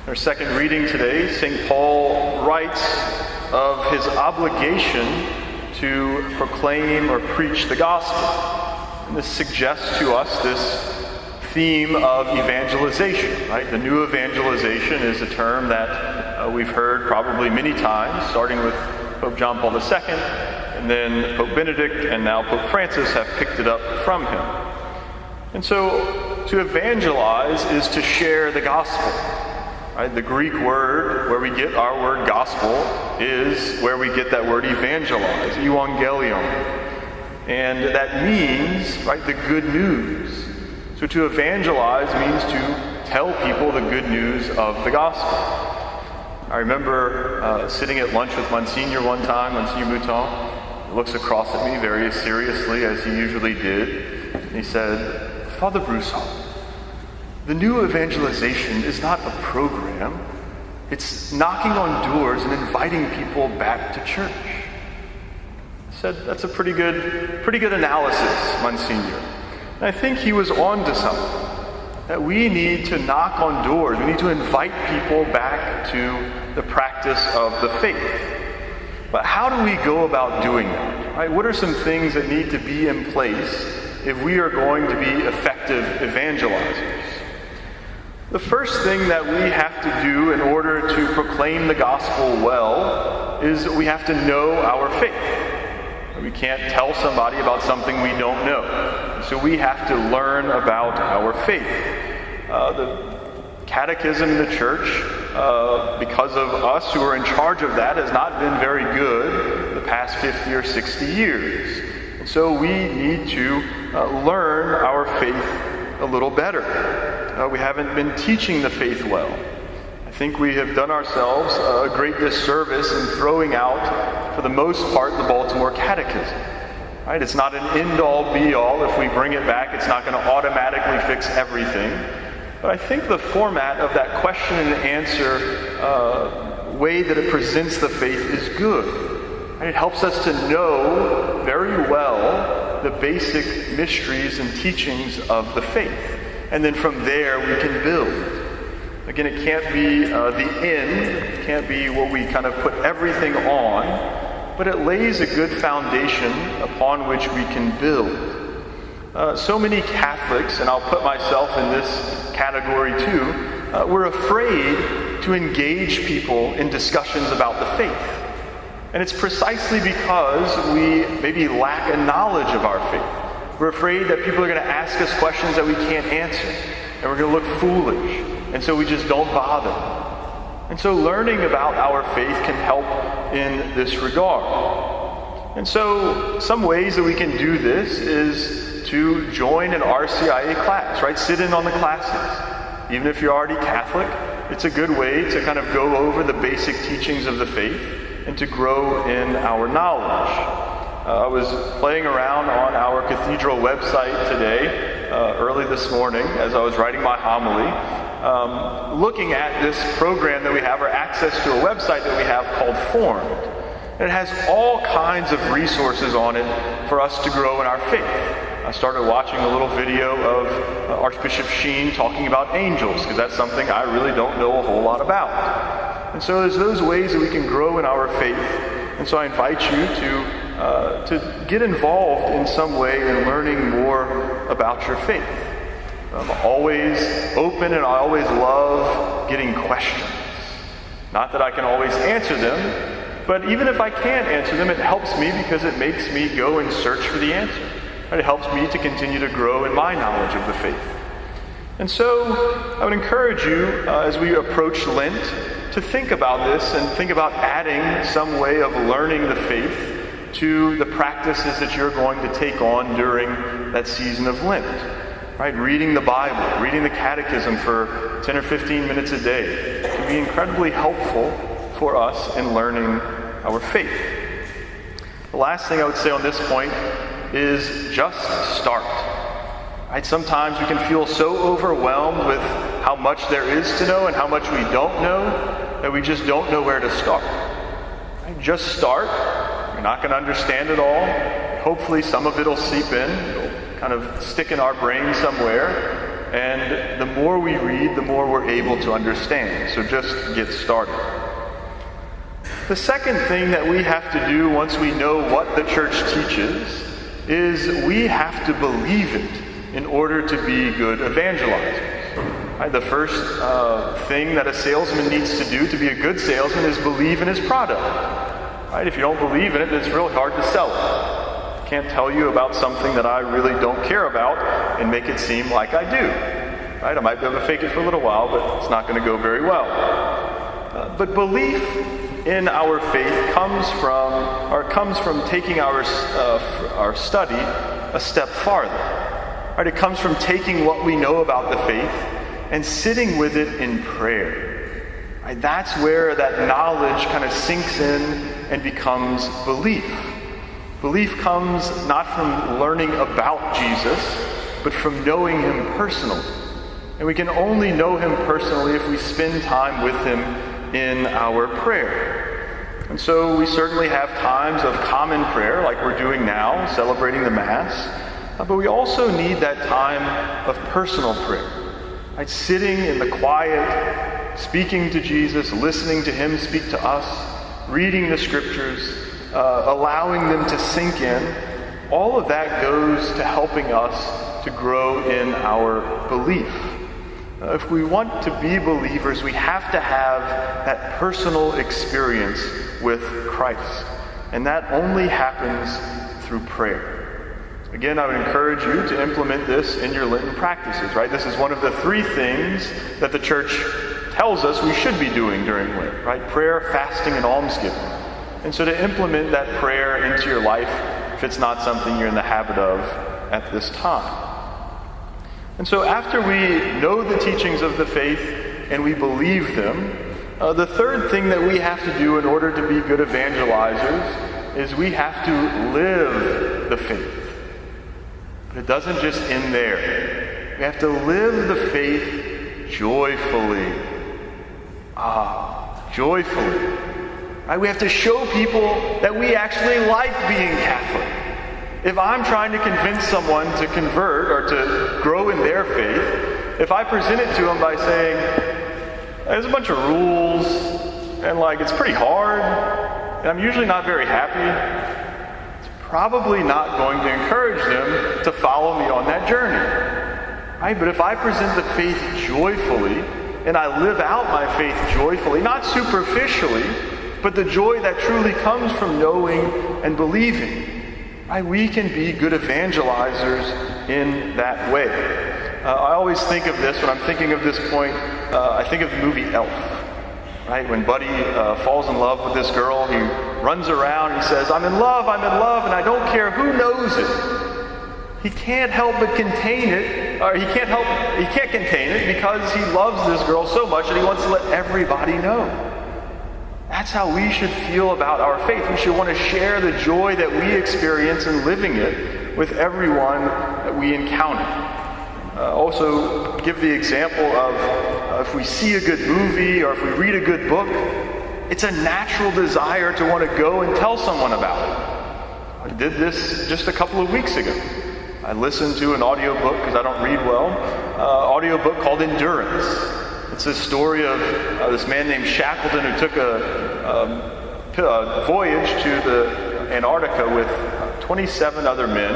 Our second reading today, St. Paul writes of his obligation to proclaim or preach the gospel. And this suggests to us this theme of evangelization, right? The new evangelization is a term that we've heard probably many times, starting with Pope John Paul II, and then Pope Benedict, and now Pope Francis have picked it up from him. And so, to evangelize is to share the gospel. Right? The Greek word where we get our word gospel is where we get that word evangelize, evangelion. And that means, right, the good news. So to evangelize means to tell people the good news of the gospel. I remember sitting at lunch with Monsignor one time, Monsignor Mouton. He looks across at me very seriously, as he usually did. And he said, "Father Broussard, the new evangelization is not a program. It's knocking on doors and inviting people back to church." I said, "That's a pretty good analysis, Monsignor." And I think he was on to something. That we need to knock on doors. We need to invite people back to the practice of the faith. But how do we go about doing that? Right? What are some things that need to be in place if we are going to be effective evangelizers? The first thing that we have to do in order to proclaim the gospel well is we have to know our faith. We can't tell somebody about something we don't know. So we have to learn about our faith. The catechism in the church, because of us who are in charge of that, has not been very good the past 50 or 60 years. And so we need to learn our faith a little better. We haven't been teaching the faith well. I think we have done ourselves a great disservice in throwing out, for the most part, the Baltimore Catechism. Right? It's not an end-all, be-all. If we bring it back, it's not going to automatically fix everything. But I think the format of that question and answer way that it presents the faith is good. Right? It helps us to know very well the basic mysteries and teachings of the faith. And then from there, we can build. Again, it can't be the end. It can't be what we kind of put everything on. But it lays a good foundation upon which we can build. So many Catholics, and I'll put myself in this category too, we're afraid to engage people in discussions about the faith. And it's precisely because we maybe lack a knowledge of our faith. We're afraid that people are going to ask us questions that we can't answer, and we're going to look foolish, and so we just don't bother. And so learning about our faith can help in this regard. And so some ways that we can do this is to join an RCIA class, right? Sit in on the classes. Even if you're already Catholic, it's a good way to kind of go over the basic teachings of the faith and to grow in our knowledge. I was playing around on our cathedral website today, early this morning, as I was writing my homily, looking at this program that we have, or access to a website that we have called Formed. And it has all kinds of resources on it for us to grow in our faith. I started watching a little video of Archbishop Sheen talking about angels, because that's something I really don't know a whole lot about. And so there's those ways that we can grow in our faith. And so I invite you to get involved in some way in learning more about your faith. I'm always open, and I always love getting questions. Not that I can always answer them, but even if I can't answer them, it helps me because it makes me go and search for the answer. And it helps me to continue to grow in my knowledge of the faith. And so I would encourage you, as we approach Lent, to think about this and think about adding some way of learning the faith to the practices that you're going to take on during that season of Lent. Right? Reading the Bible, reading the Catechism for 10 or 15 minutes a day can be incredibly helpful for us in learning our faith. The last thing I would say on this point is just start. Right? Sometimes we can feel so overwhelmed with how much there is to know and how much we don't know that we just don't know where to start. Right? Just start. You're not going to understand it all. Hopefully some of it will seep in. It'll kind of stick in our brain somewhere. And the more we read, the more we're able to understand. So just get started. The second thing that we have to do once we know what the church teaches is we have to believe it in order to be good evangelizers. Right? The first thing that a salesman needs to do to be a good salesman is believe in his product. Right? If you don't believe in it, it's really hard to sell it. I can't tell you about something that I really don't care about and make it seem like I do. Right? I might be able to fake it for a little while, but it's not going to go very well. But belief in our faith comes from taking our study a step farther. Right? It comes from taking what we know about the faith and sitting with it in prayer. Right? That's where that knowledge kind of sinks in and becomes belief. Belief comes not from learning about Jesus, but from knowing him personally. And we can only know him personally if we spend time with him in our prayer. And so we certainly have times of common prayer like we're doing now, celebrating the Mass, but we also need that time of personal prayer. Right? Sitting in the quiet, speaking to Jesus, listening to him speak to us, reading the scriptures, allowing them to sink in. All of that goes to helping us to grow in our belief. If we want to be believers, we have to have that personal experience with Christ. And that only happens through prayer. Again, I would encourage you to implement this in your Lenten practices, right? This is one of the three things that the church tells us we should be doing during Lent, right? Prayer, fasting, and almsgiving. And so to implement that prayer into your life, if it's not something you're in the habit of at this time. And so after we know the teachings of the faith and we believe them, the third thing that we have to do in order to be good evangelizers is we have to live the faith. But it doesn't just end there. We have to live the faith joyfully. Joyfully. Right? We have to show people that we actually like being Catholic. If I'm trying to convince someone to convert or to grow in their faith, if I present it to them by saying, there's a bunch of rules, and it's pretty hard, and I'm usually not very happy, it's probably not going to encourage them to follow me on that journey. Right? But if I present the faith joyfully, and I live out my faith joyfully, not superficially, but the joy that truly comes from knowing and believing, right, we can be good evangelizers in that way. I always think of this, when I'm thinking of this point, I think of the movie Elf. Right? When Buddy falls in love with this girl, he runs around, he says, I'm in love, and I don't care who knows it. He can't help but contain it, or he can't contain it because he loves this girl so much that he wants to let everybody know. That's how we should feel about our faith. We should want to share the joy that we experience in living it with everyone that we encounter. Also, give the example of if we see a good movie or if we read a good book, it's a natural desire to want to go and tell someone about it. I did this just a couple of weeks ago. I listened to an audiobook, because I don't read well, audiobook called Endurance. It's a story of this man named Shackleton who took a voyage to the Antarctica with 27 other men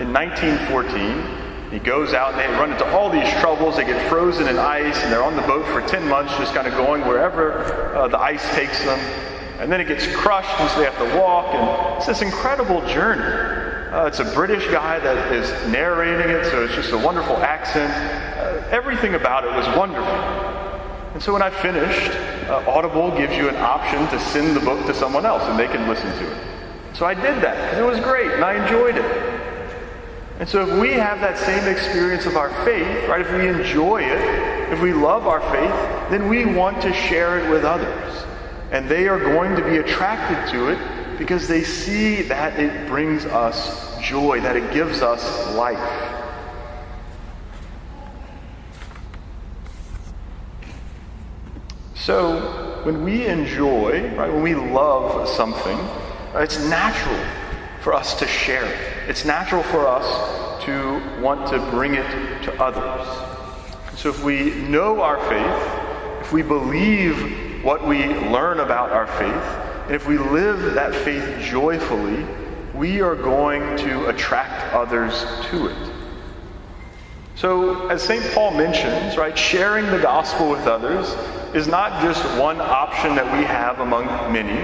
in 1914. He goes out and they run into all these troubles. They get frozen in ice and they're on the boat for 10 months just kind of going wherever the ice takes them. And then it gets crushed and so they have to walk. And it's this incredible journey. It's a British guy that is narrating it, so it's just a wonderful accent. Everything about it was wonderful. And so when I finished, Audible gives you an option to send the book to someone else and they can listen to it. So I did that because it was great and I enjoyed it. And so if we have that same experience of our faith, right, if we enjoy it, if we love our faith, then we want to share it with others. And they are going to be attracted to it because they see that it brings us joy, that it gives us life. So when we enjoy, right, when we love something, it's natural for us to share it. It's natural for us to want to bring it to others. So if we know our faith, if we believe what we learn about our faith, and if we live that faith joyfully, we are going to attract others to it. So, as St. Paul mentions, right, sharing the gospel with others is not just one option that we have among many,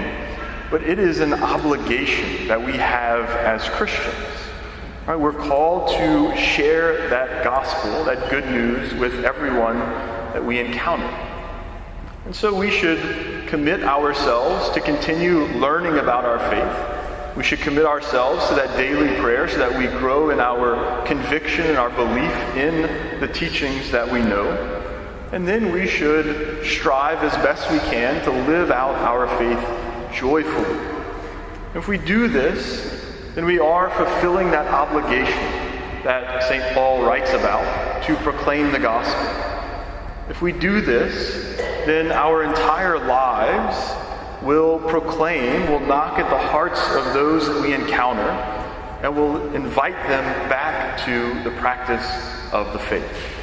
but it is an obligation that we have as Christians. Right, we're called to share that gospel, that good news, with everyone that we encounter. And so we should commit ourselves to continue learning about our faith. We should commit ourselves to that daily prayer so that we grow in our conviction and our belief in the teachings that we know. And then we should strive as best we can to live out our faith joyfully. If we do this, then we are fulfilling that obligation that St. Paul writes about to proclaim the gospel. If we do this, then our entire lives will proclaim, will knock at the hearts of those that we encounter, and will invite them back to the practice of the faith.